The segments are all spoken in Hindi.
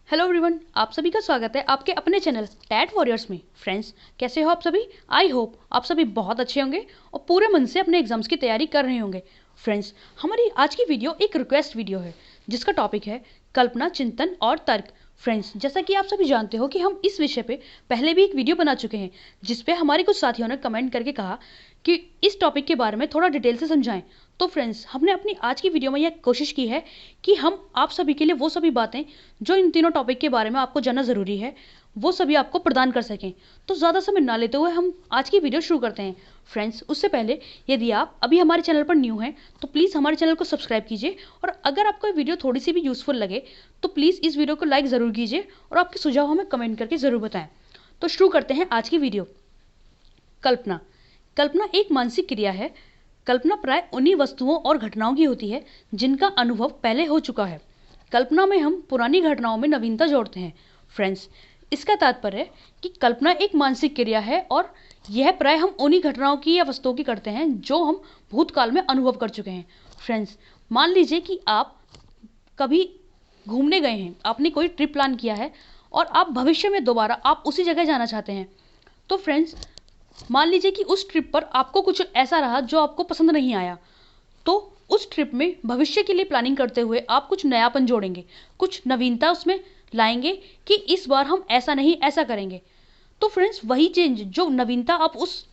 हेलो एवरीवन, आप सभी का स्वागत है आपके अपने चैनल टैट वॉरियर्स में। फ्रेंड्स, कैसे हो आप सभी? आई होप आप सभी बहुत अच्छे होंगे और पूरे मन से अपने एग्जाम्स की तैयारी कर रहे होंगे। फ्रेंड्स, हमारी आज की वीडियो एक रिक्वेस्ट वीडियो है जिसका टॉपिक है कल्पना, चिंतन और तर्क। फ्रेंड्स, जैसा कि आप सभी जानते हो कि हम इस विषय पे पहले भी एक वीडियो बना चुके हैं जिसपे हमारे कुछ साथियों ने कमेंट करके कहा कि इस टॉपिक के बारे में थोड़ा डिटेल से समझाएं। तो फ्रेंड्स, हमने अपनी आज की वीडियो में यह कोशिश की है कि हम आप सभी के लिए वो सभी बातें जो इन तीनों टॉपिक के बारे में आपको जानना ज़रूरी है वो सभी आपको प्रदान कर सकें। तो ज़्यादा समय ना लेते हुए हम आज की वीडियो शुरू करते हैं। फ्रेंड्स, उससे पहले यदि आप अभी हमारे चैनल पर न्यू हैं तो प्लीज़ हमारे चैनल को सब्सक्राइब कीजिए, और अगर आपको ये वीडियो थोड़ी सी भी यूज़फुल लगे तो प्लीज़ इस वीडियो को लाइक ज़रूर कीजिए और आपके सुझाव हमें कमेंट करके ज़रूर बताएं। तो शुरू करते हैं आज की वीडियो। कल्पना। कल्पना एक मानसिक क्रिया है। कल्पना प्राय उन्हीं वस्तुओं और घटनाओं की होती है जिनका अनुभव पहले हो चुका है। कल्पना में हम पुरानी घटनाओं में नवीनता जोड़ते हैं। फ्रेंड्स, इसका तात्पर्य है कि कल्पना एक मानसिक क्रिया है और यह प्राय हम उन्हीं घटनाओं की या वस्तुओं की करते हैं जो हम भूतकाल में अनुभव कर चुके हैं। फ्रेंड्स, मान लीजिए कि आप कभी घूमने गए हैं, आपने कोई ट्रिप प्लान किया है और आप भविष्य में दोबारा आप उसी जगह जाना चाहते हैं। तो फ्रेंड्स, मान लीजिए कि उस ट्रिप पर आपको कुछ ऐसा रहा जो आपको पसंद नहीं आया, तो उस ट्रिप में भविष्य के लिए प्लानिंग करते हुए आप कुछ नयापन जोड़ेंगे, कुछ नवीनता उसमें लाएंगे कि इस बार हम ऐसा नहीं ऐसा करेंगे। तो फ्रेंड्स, वही चेंज जो नवीनता आप उस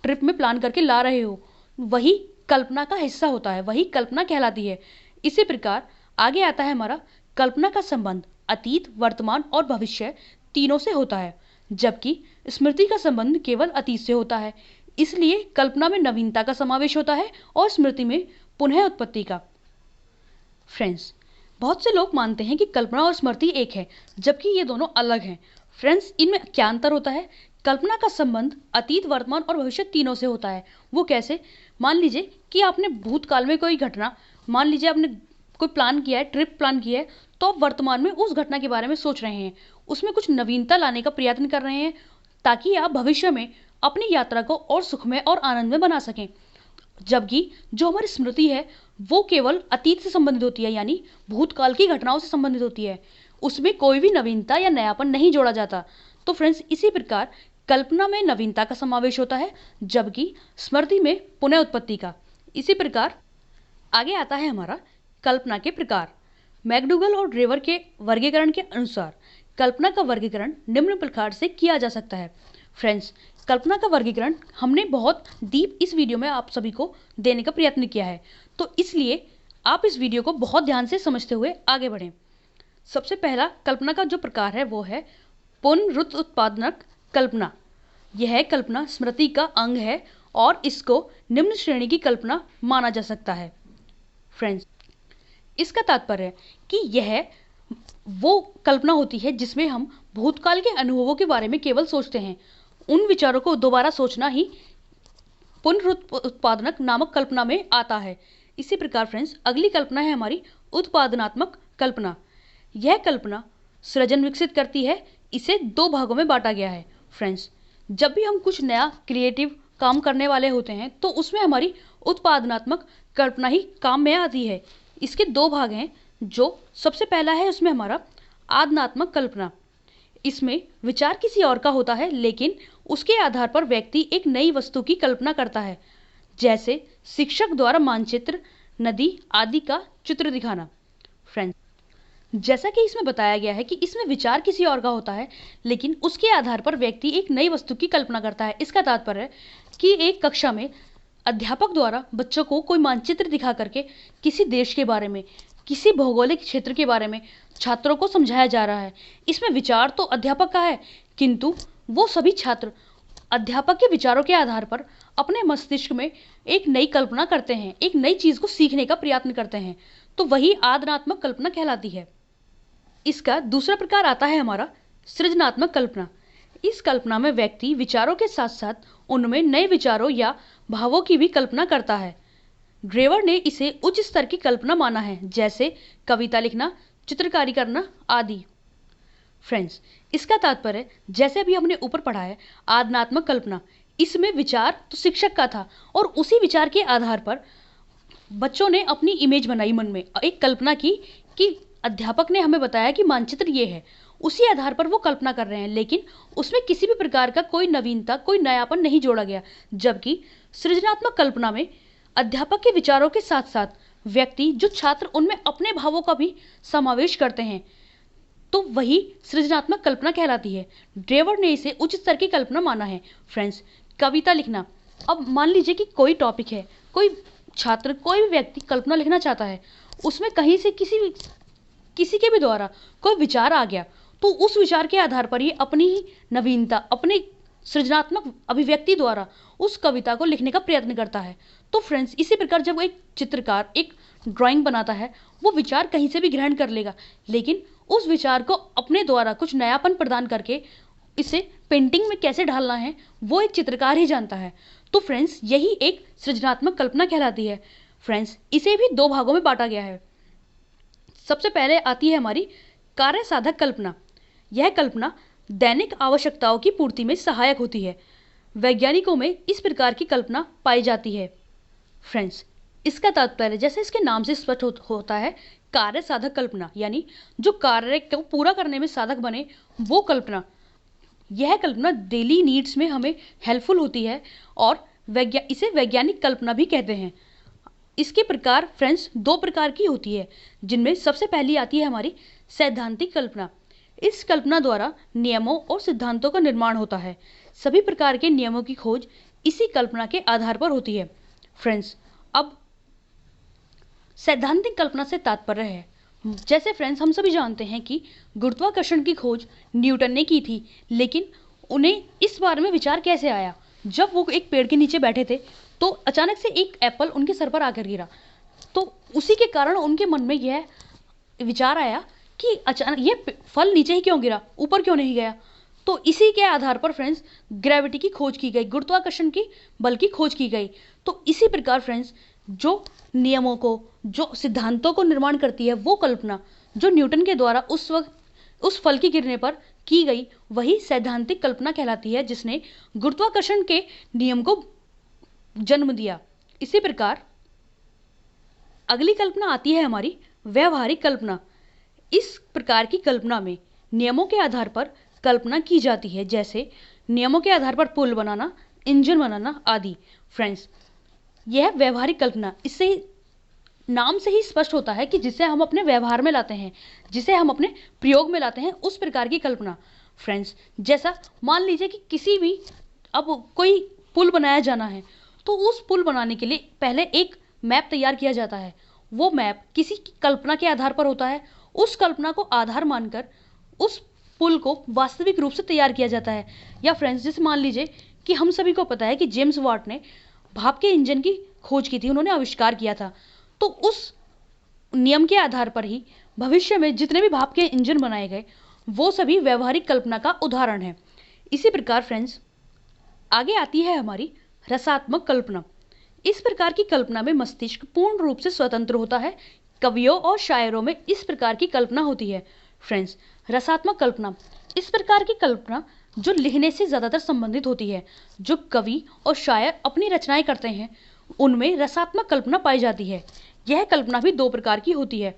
ट्रिप में प्लान करके ला रहे हो वही कल्पना का हिस्सा होता है, वही कल्पना कहलाती है। इसी प्रकार आगे आता है हमारा कल्पना का संबंध अतीत, वर्तमान और भविष्य तीनों से होता है, जबकि स्मृति का संबंध केवल अतीत से होता है। इसलिए कल्पना में नवीनता का समावेश होता है और स्मृति में पुनः उत्पत्ति का। फ्रेंड्स, बहुत से लोग मानते हैं कि कल्पना और स्मृति एक है, जबकि ये दोनों अलग हैं। फ्रेंड्स, इनमें क्या अंतर होता है? कल्पना का संबंध अतीत, वर्तमान और भविष्य तीनों से होता है। वो कैसे? मान लीजिए कि आपने भूतकाल में कोई घटना, मान लीजिए आपने कोई प्लान किया है, ट्रिप प्लान किया है, तो आप वर्तमान में उस घटना के बारे में सोच रहे हैं, उसमें कुछ नवीनता लाने का प्रयत्न कर रहे हैं ताकि आप भविष्य में अपनी यात्रा को और सुखमय और आनंदमय बना सकें। जबकि जो हमारी स्मृति है वो केवल अतीत से संबंधित होती है, यानी भूतकाल की घटनाओं से संबंधित होती है, उसमें कोई भी नवीनता या नयापन नहीं जोड़ा जाता। तो फ्रेंड्स, इसी प्रकार कल्पना में नवीनता का समावेश होता है जबकि स्मृति में पुनः उत्पत्ति का। इसी प्रकार आगे आता है हमारा कल्पना के प्रकार। मैकडूगल और ड्रेवर के वर्गीकरण के अनुसार कल्पना का वर्गीकरण निम्न प्रकार से किया जा सकता है। फ्रेंड्स, कल्पना का वर्गीकरण हमने बहुत डीप इस वीडियो में आप सभी को देने का प्रयत्न किया है, तो इसलिए आप इस वीडियो को बहुत ध्यान से समझते हुए आगे बढ़ें। सबसे पहला कल्पना का जो प्रकार है वो है पुनरुत्पादक कल्पना। यह कल्पना स्मृति का अंग है और इसको निम्न श्रेणी की कल्पना माना जा सकता है। फ्रेंड्स, इसका तात्पर्य है कि यह वो कल्पना होती है जिसमें हम भूतकाल के अनुभवों के बारे में केवल सोचते हैं, उन विचारों को दोबारा सोचना ही पुनरुत्पादक नामक कल्पना में आता है। इसी प्रकार फ्रेंड्स, अगली कल्पना है हमारी उत्पादनात्मक कल्पना। यह कल्पना सृजन विकसित करती है। इसे दो भागों में बांटा गया है। फ्रेंड्स, जब भी हम कुछ नया क्रिएटिव काम करने वाले होते हैं तो उसमें हमारी उत्पादनात्मक कल्पना ही काम में आती है। इसके दो भाग हैं। जो सबसे पहला है उसमें हमारा आदनात्मक कल्पना। इसमें विचार किसी और का होता है लेकिन उसके आधार पर व्यक्ति एक नई वस्तु की कल्पना करता है, जैसे शिक्षक द्वारा मानचित्र, नदी आदि का चित्र दिखाना। फ्रेंड्स, जैसा कि इसमें बताया गया है कि इसमें विचार किसी और का होता है लेकिन उसके आधार पर व्यक्ति एक नई वस्तु की कल्पना करता है। इसका तात्पर्य है कि एक कक्षा में अध्यापक द्वारा बच्चों को कोई मानचित्र दिखा करके किसी देश के बारे में, किसी भौगोलिक क्षेत्र के बारे में छात्रों को समझाया जा रहा है। इसमें विचार तो अध्यापक का है किंतु वो सभी छात्र अध्यापक के विचारों के आधार पर अपने मस्तिष्क में एक नई कल्पना करते हैं, एक नई चीज को सीखने का प्रयत्न करते हैं। तो वही आदनात्मक कल्पना कहलाती है। इसका दूसरा प्रकार आता है हमारा सृजनात्मक कल्पना। इस कल्पना में व्यक्ति विचारों के साथ साथ उनमें नए विचारों या भावों की भी कल्पना करता है। ड्रेवर ने इसे उच्च स्तर की कल्पना माना है, जैसे कविता लिखना, चित्रकारी करना आदि। फ्रेंड्स, इसका तात्पर्य जैसे अभी हमने ऊपर पढ़ा है आदनात्मक कल्पना, इसमें विचार तो शिक्षक का था और उसी विचार के आधार पर बच्चों ने अपनी इमेज बनाई, मन में एक कल्पना की कि अध्यापक ने हमें बताया कि मानचित्र ये है, उसी आधार पर वो कल्पना कर रहे हैं, लेकिन उसमें किसी भी प्रकार का कोई नवीनता, कोई नयापन नहीं जोड़ा गया। जबकि सृजनात्मक कल्पना में अध्यापक के विचारों के साथ साथ व्यक्ति, जो छात्र, उनमें अपने भावों का भी समावेश करते हैं, तो वही सृजनात्मक कल्पना कहलाती है। ड्रेवर ने इसे उच्च स्तर की कल्पना माना है। फ्रेंड्स, कविता लिखना। अब मान लीजिए कि कोई टॉपिक है, कोई छात्र, कोई भी व्यक्ति कल्पना लिखना चाहता है, उसमें कहीं से किसी के भी द्वारा कोई विचार आ गया, तो उस विचार के आधार पर ये अपनी ही नवीनता, अपने सृजनात्मक अभिव्यक्ति द्वारा उस कविता को लिखने का प्रयत्न करता है। तो फ्रेंड्स, इसी प्रकार जब एक चित्रकार एक ड्राइंग बनाता है, वो विचार कहीं से भी ग्रहण कर लेगा, लेकिन उस विचार को अपने द्वारा कुछ नयापन प्रदान करके इसे पेंटिंग में कैसे ढालना है, वो एक चित्रकार ही जानता है। तो फ्रेंड्स, यही एक सृजनात्मक कल्पना कहलाती है। फ्रेंड्स, इसे भी दो भागों में बांटा गया है। सबसे पहले आती है हमारी कार्य साधक कल्पना। यह कल्पना दैनिक आवश्यकताओं की पूर्ति में सहायक होती है। वैज्ञानिकों में इस प्रकार की कल्पना पाई जाती है। फ्रेंड्स, इसका तात्पर्य जैसे इसके नाम से स्पष्ट होता है, कार्य साधक कल्पना, यानी जो कार्य को पूरा करने में साधक बने, वो कल्पना। यह कल्पना डेली नीड्स में हमें हेल्पफुल होती है और इसे वैज्ञानिक कल्पना भी कहते हैं। इसके प्रकार फ्रेंड्स दो प्रकार की होती है, जिनमें सबसे पहली आती है हमारी सैद्धांतिक कल्पना। इस कल्पना द्वारा नियमों और सिद्धांतों का निर्माण होता है। सभी प्रकार के नियमों की खोज इसी कल्पना के आधार पर होती है। फ्रेंड्स, अब सैद्धांतिक कल्पना से तात्पर्य है, जैसे फ्रेंड्स हम सभी जानते हैं कि गुरुत्वाकर्षण की खोज न्यूटन ने की थी, लेकिन उन्हें इस बारे में विचार कैसे आया? जब वो एक पेड़ के नीचे बैठे थे, तो अचानक से एक एप्पल उनके सर पर आकर गिरा, तो उसी के कारण उनके मन में यह विचार आया कि अचानक ये फल नीचे ही क्यों गिरा, ऊपर क्यों नहीं गया? तो इसी के आधार पर फ्रेंड्स ग्रेविटी की खोज की गई, गुरुत्वाकर्षण की बल की खोज की गई। तो इसी प्रकार फ्रेंड्स जो नियमों को, जो सिद्धांतों को निर्माण करती है, वो कल्पना जो न्यूटन के द्वारा उस वक्त उस फल के गिरने पर की गई, वही सैद्धांतिक कल्पना कहलाती है, जिसने गुरुत्वाकर्षण के नियम को जन्म दिया। इसी प्रकार अगली कल्पना आती है हमारी व्यवहारिक कल्पना। इस प्रकार की कल्पना में नियमों के आधार पर कल्पना की जाती है, जैसे नियमों के आधार पर पुल बनाना, इंजन बनाना आदि। फ्रेंड्स, यह व्यवहारिक कल्पना, इससे नाम से ही स्पष्ट होता है कि जिसे हम अपने व्यवहार में लाते हैं, जिसे हम अपने प्रयोग में लाते हैं, उस प्रकार की कल्पना। फ्रेंड्स, जैसा मान लीजिए कि किसी भी अब कोई पुल बनाया जाना है, तो उस पुल बनाने के लिए पहले एक मैप तैयार किया जाता है। वो मैप किसी की कल्पना के आधार पर होता है। उस कल्पना को आधार मानकर उस पुल को वास्तविक रूप से तैयार किया जाता है। या फ्रेंड्स, जैसे मान लीजिए कि हम सभी को पता है कि जेम्स वाट ने भाप के इंजन की खोज की थी, उन्होंने आविष्कार किया था। तो उस नियम के आधार पर ही भविष्य में जितने भी भाप के इंजन बनाए गए, वो सभी व्यवहारिक कल्पना का उदाहरण है। इसी प्रकार फ्रेंड्स आगे आती है हमारी रसात्मक कल्पना। इस प्रकार की कल्पना में मस्तिष्क पूर्ण रूप से स्वतंत्र होता है। कवियों और शायरों में इस प्रकार की कल्पना होती है। फ्रेंड्स, रसात्मक कल्पना, इस प्रकार की कल्पना जो लिखने से ज़्यादातर संबंधित होती है। जो कवि और शायर अपनी रचनाएं करते हैं, उनमें रसात्मक कल्पना पाई जाती है। यह कल्पना भी दो प्रकार की होती है।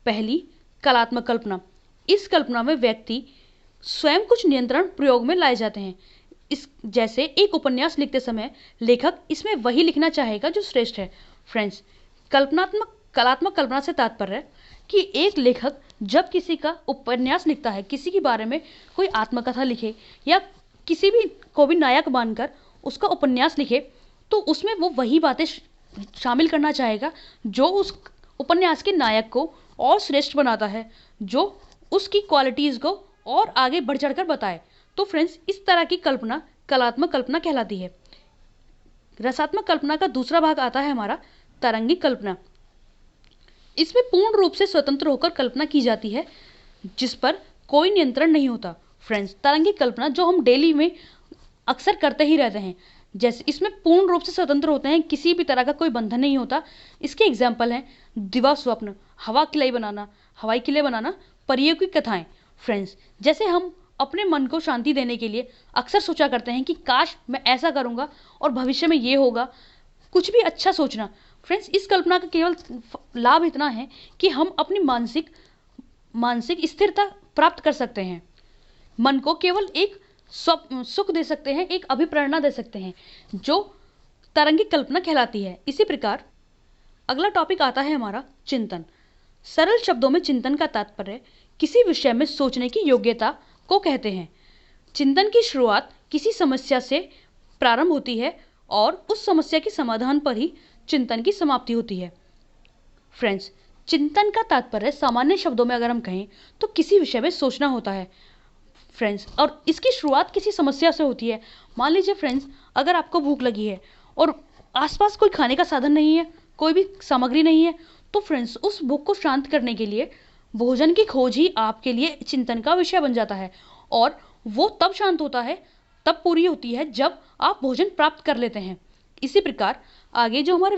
पहली, कलात्मक कल्पना। इस कल्पना में व्यक्ति स्वयं कुछ नियंत्रण प्रयोग में लाए जाते हैं। इस जैसे एक उपन्यास लिखते समय लेखक इसमें वही लिखना चाहेगा जो श्रेष्ठ है। फ्रेंड्स, कलात्मक कल्पना से तात्पर्य है कि एक लेखक जब किसी का उपन्यास लिखता है, किसी के बारे में कोई आत्मकथा लिखे या किसी भी को भी नायक मानकर उसका उपन्यास लिखे, तो उसमें वो वही बातें शामिल करना चाहेगा जो उस उपन्यास के नायक को और श्रेष्ठ बनाता है, जो उसकी क्वालिटीज़ को और आगे बढ़ चढ़कर बताए। तो फ्रेंड्स, इस तरह की कल्पना कलात्मक कल्पना कहलाती है। रसात्मक कल्पना का दूसरा भाग आता है हमारा तरंगिक कल्पना। इसमें पूर्ण रूप से स्वतंत्र होकर कल्पना की जाती है, जिस पर कोई नियंत्रण नहीं होता। फ्रेंड्स, तरंगिक कल्पना जो हम डेली में अक्सर करते ही रहते हैं, जैसे इसमें पूर्ण रूप से स्वतंत्र होते हैं, किसी भी तरह का कोई बंधन नहीं होता। इसके एग्जाम्पल हैं दिवा स्वप्न, हवाई किले बनाना, परियों की कथाएं। फ्रेंड्स, जैसे हम अपने मन को शांति देने के लिए अक्सर सोचा करते हैं कि काश मैं ऐसा करूँगा और भविष्य में ये होगा, कुछ भी अच्छा सोचना। फ्रेंड्स, इस कल्पना का केवल लाभ इतना है कि हम अपनी मानसिक मानसिक स्थिरता प्राप्त कर सकते हैं, मन को केवल एक सुख दे सकते हैं, एक अभिप्रेरणा दे सकते हैं, जो तरंगिक कल्पना कहलाती है। इसी प्रकार अगला टॉपिक आता है हमारा चिंतन। सरल शब्दों में चिंतन का तात्पर्य किसी विषय में सोचने की योग्यता को कहते हैं। चिंतन की शुरुआत किसी समस्या से प्रारंभ होती है और उस समस्या के समाधान पर ही चिंतन की समाप्ति होती है। फ्रेंड्स, चिंतन का तात्पर्य सामान्य शब्दों में अगर हम कहें तो किसी विषय में सोचना होता है फ्रेंड्स, और इसकी शुरुआत किसी समस्या से होती है। मान लीजिए फ्रेंड्स, अगर आपको भूख लगी है और आसपास कोई खाने का साधन नहीं है, कोई भी सामग्री नहीं है, तो फ्रेंड्स उस भूख को शांत करने के लिए भोजन की खोज ही आपके लिए चिंतन का विषय बन जाता है। और वो तब शांत होता है, तब पूरी होती है जब आप भोजन प्राप्त कर लेते हैं। इसी प्रकार आगे जो हमारे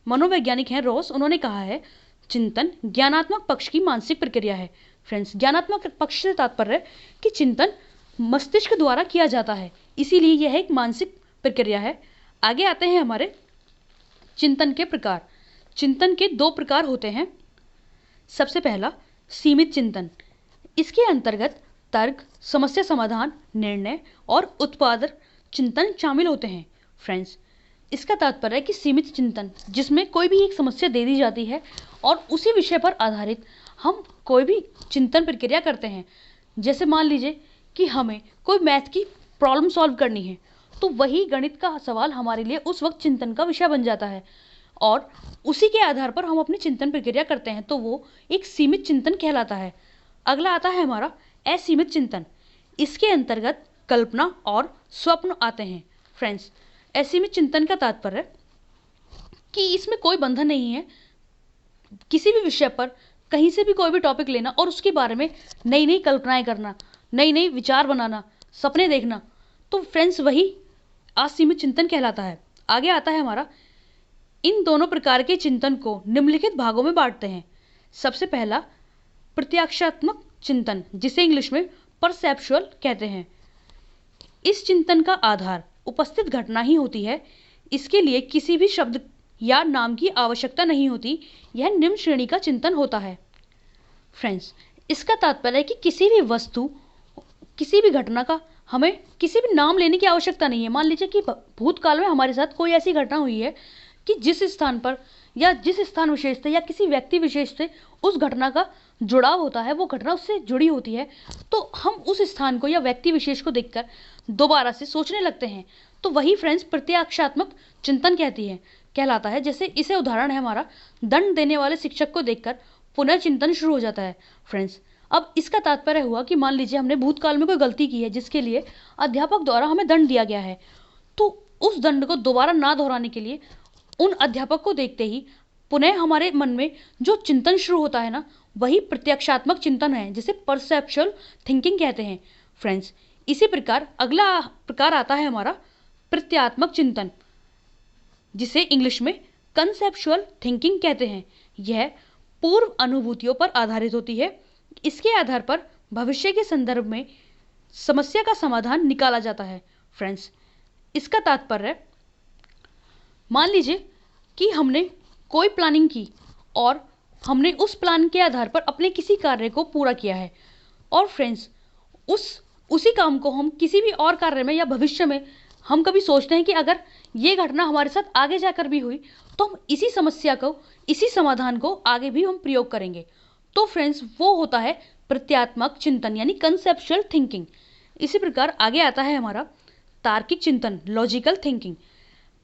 मनोवैज्ञानिक हैं रॉस, उन्होंने कहा है चिंतन ज्ञानात्मक पक्ष की मानसिक प्रक्रिया है। फ्रेंड्स, ज्ञानात्मक पक्ष से तात्पर्य कि चिंतन मस्तिष्क द्वारा किया जाता है, इसीलिए यह एक मानसिक प्रक्रिया है। आगे आते हैं हमारे चिंतन के प्रकार। चिंतन के 2 प्रकार होते हैं। सबसे पहला सीमित चिंतन। इसके अंतर्गत तर्क, समस्या समाधान, निर्णय और उत्पादक चिंतन शामिल होते हैं। फ्रेंड्स, इसका तात्पर्य है कि सीमित चिंतन, जिसमें कोई भी एक समस्या दे दी जाती है और उसी विषय पर आधारित हम कोई भी चिंतन प्रक्रिया करते हैं। जैसे मान लीजिए कि हमें कोई मैथ की प्रॉब्लम सॉल्व करनी है, तो वही गणित का सवाल हमारे लिए उस वक्त चिंतन का विषय बन जाता है और उसी के आधार पर हम अपनी चिंतन प्रक्रिया करते हैं, तो वो एक सीमित चिंतन कहलाता है। अगला आता है हमारा असीमित चिंतन। इसके अंतर्गत कल्पना और स्वप्न आते हैं। फ्रेंड्स, असीमित चिंतन का तात्पर्य कि इसमें कोई बंधन नहीं है, किसी भी विषय पर कहीं से भी कोई भी टॉपिक लेना और उसके बारे में नई नई कल्पनाएं करना, नई नई विचार बनाना, सपने देखना, तो फ्रेंड्स वही असीमित चिंतन कहलाता है। आगे आता है हमारा, इन दोनों प्रकार के चिंतन को निम्नलिखित भागों में बांटते हैं। सबसे पहला प्रत्याक्षात्मक चिंतन, जिसे इंग्लिश में परसेप्चुअल कहते हैं। इस चिंतन का आधार उपस्थित घटना ही होती है। इसके लिए किसी भी शब्द या नाम की आवश्यकता नहीं होती। यह निम्न श्रेणी का चिंतन होता है। फ्रेंड्स, इसका तात्पर्य है कि किसी भी वस्तु, किसी भी घटना का हमें किसी भी नाम लेने की आवश्यकता नहीं है। मान लीजिए कि भूतकाल में हमारे साथ कोई ऐसी घटना हुई है कि जिस स्थान पर या जिस स्थान विशेष से या किसी व्यक्ति विशेष से उस घटना का जुड़ाव होता है, वो घटना उससे जुड़ी होती है, तो हम उस स्थान को या व्यक्ति विशेष को देखकर दोबारा से सोचने लगते हैं, तो वही फ्रेंड्स प्रत्याक्षात्मक चिंतन कहलाता है। जैसे इसे उदाहरण है हमारा, दंड देने वाले शिक्षक को देखकर पुनर्चिंतन शुरू हो जाता है। फ्रेंड्स, अब इसका तात्पर्य हुआ कि मान लीजिए हमने भूतकाल में कोई गलती की है जिसके लिए अध्यापक द्वारा हमें दंड दिया गया है, तो उस दंड को दोबारा ना दोहराने के लिए उन अध्यापक को देखते ही पुनः हमारे मन में जो चिंतन शुरू होता है ना, वही प्रत्याक्षात्मक चिंतन है, जिसे परसेप्चुअल थिंकिंग कहते हैं। फ्रेंड्स, इसी प्रकार अगला प्रकार आता है हमारा प्रत्यात्मक चिंतन, जिसे इंग्लिश में कंसेप्चुअल थिंकिंग कहते हैं। यह पूर्व अनुभूतियों पर आधारित होती है। इसके आधार पर भविष्य के संदर्भ में समस्या का समाधान निकाला जाता है। फ्रेंड्स, इसका तात्पर्य, मान लीजिए कि हमने कोई प्लानिंग की और हमने उस प्लान के आधार पर अपने किसी कार्य को पूरा किया है, और फ्रेंड्स उसी काम को हम किसी भी और कार्य में या भविष्य में हम कभी सोचते हैं कि अगर ये घटना हमारे साथ आगे जाकर भी हुई तो हम इसी समस्या को, इसी समाधान को आगे भी हम प्रयोग करेंगे। तो फ्रेंड्स, वो होता है प्रत्यात्मक चिंतन यानी कंसेप्चुअल थिंकिंग। इसी प्रकार आगे आता है हमारा तार्किक चिंतन, लॉजिकल थिंकिंग।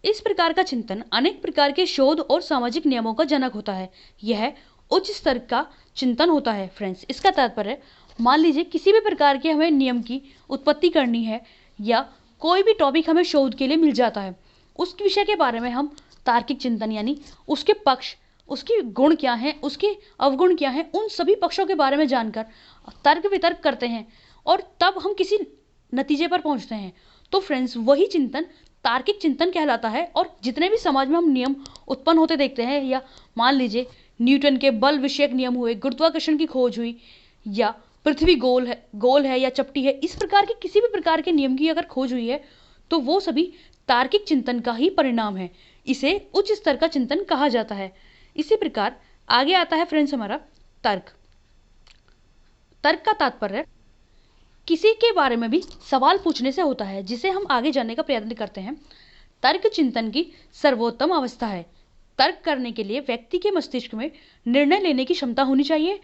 इस प्रकार का चिंतन अनेक प्रकार के शोध और सामाजिक नियमों का जनक होता है। यह उच्च स्तर का चिंतन होता है। फ्रेंड्स, इसका तात्पर्य, मान लीजिए किसी भी प्रकार के हमें नियम की उत्पत्ति करनी है या कोई भी टॉपिक हमें शोध के लिए मिल जाता है, उस विषय के बारे में हम तार्किक चिंतन यानी उसके पक्ष, उसके गुण क्या हैं, उसके अवगुण क्या हैं, उन सभी पक्षों के बारे में जानकर तर्क वितर्क करते हैं और तब हम किसी नतीजे पर पहुंचते हैं। तो फ्रेंड्स, वही चिंतन तार्किक चिंतन कहलाता है। और जितने भी समाज में हम नियम उत्पन्न होते देखते हैं, या मान लीजिए न्यूटन के बल विषयक नियम हुए, गुरुत्वाकर्षण की खोज हुई, या पृथ्वी गोल है या चपटी है, इस प्रकार के किसी भी प्रकार के नियम की अगर खोज हुई है तो वो सभी तार्किक चिंतन का ही परिणाम है। इसे उच्च स्तर का चिंतन कहा जाता है। इसी प्रकार आगे आता है फ्रेंड्स हमारा तर्क। तर्क का तात्पर्य किसी के बारे में भी सवाल पूछने से होता है, जिसे हम आगे जानने का प्रयत्न करते हैं। तर्क चिंतन की सर्वोत्तम अवस्था है। तर्क करने के लिए व्यक्ति के मस्तिष्क में निर्णय लेने की क्षमता होनी चाहिए।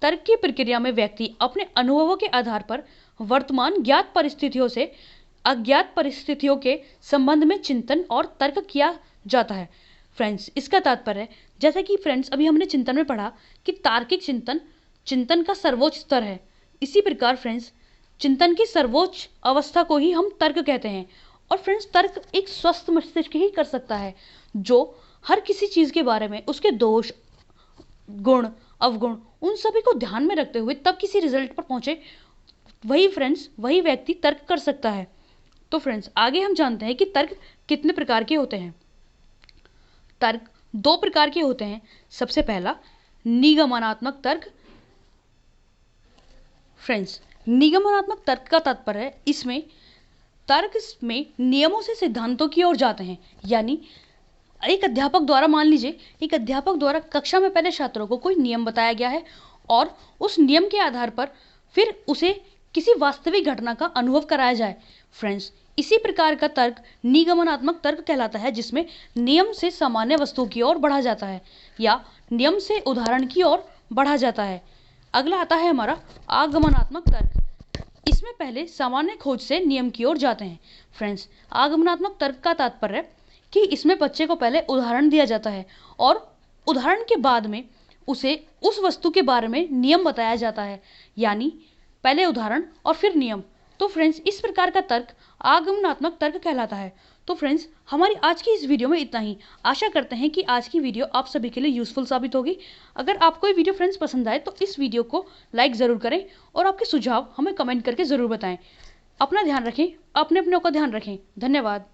तर्क की प्रक्रिया में व्यक्ति अपने अनुभवों के आधार पर वर्तमान ज्ञात परिस्थितियों से अज्ञात परिस्थितियों के संबंध में चिंतन और तर्क किया जाता है। फ्रेंड्स, इसका तात्पर्य, जैसा कि फ्रेंड्स अभी हमने चिंतन में पढ़ा कि तार्किक चिंतन चिंतन का सर्वोच्च स्तर है, इसी प्रकार फ्रेंड्स चिंतन की सर्वोच्च अवस्था को ही हम तर्क कहते हैं। और फ्रेंड्स, तर्क एक स्वस्थ मस्तिष्क ही कर सकता है, जो हर किसी चीज के बारे में उसके दोष, गुण, अवगुण, उन सभी को ध्यान में रखते हुए तब किसी रिजल्ट पर पहुंचे, वही व्यक्ति तर्क कर सकता है। तो फ्रेंड्स, आगे हम जानते हैं कि तर्क कितने प्रकार के होते हैं। तर्क 2 प्रकार के होते हैं। सबसे पहला निगमनात्मक तर्क। फ्रेंड्स, निगमनात्मक तर्क का तात्पर्य है, इसमें तर्क में नियमों से सिद्धांतों की ओर जाते हैं। यानी एक अध्यापक द्वारा, मान लीजिए एक अध्यापक द्वारा कक्षा में पहले छात्रों को कोई नियम बताया गया है और उस नियम के आधार पर फिर उसे किसी वास्तविक घटना का अनुभव कराया जाए। फ्रेंड्स, इसी प्रकार का तर्क निगमनात्मक तर्क कहलाता है, जिसमें नियम से सामान्य वस्तु की ओर बढ़ा जाता है या नियम से उदाहरण की ओर बढ़ा जाता है। अगला आता है हमारा आगमनात्मक तर्क। इसमें पहले सामान्य खोज से नियम की ओर जाते हैं। फ्रेंड्स, आगमनात्मक तर्क का तात्पर्य कि इसमें बच्चे को पहले उदाहरण दिया जाता है और उदाहरण के बाद में उसे उस वस्तु के बारे में नियम बताया जाता है। यानी पहले उदाहरण और फिर नियम। तो फ्रेंड्स, इस प्रकार का तर्क आगमनात्मक तर्क कहलाता है। तो फ्रेंड्स, हमारी आज की इस वीडियो में इतना ही। आशा करते हैं कि आज की वीडियो आप सभी के लिए यूजफुल साबित होगी। अगर आपको ये वीडियो फ्रेंड्स पसंद आए तो इस वीडियो को लाइक ज़रूर करें और आपके सुझाव हमें कमेंट करके ज़रूर बताएं। अपना ध्यान रखें, अपने का ध्यान रखें। धन्यवाद।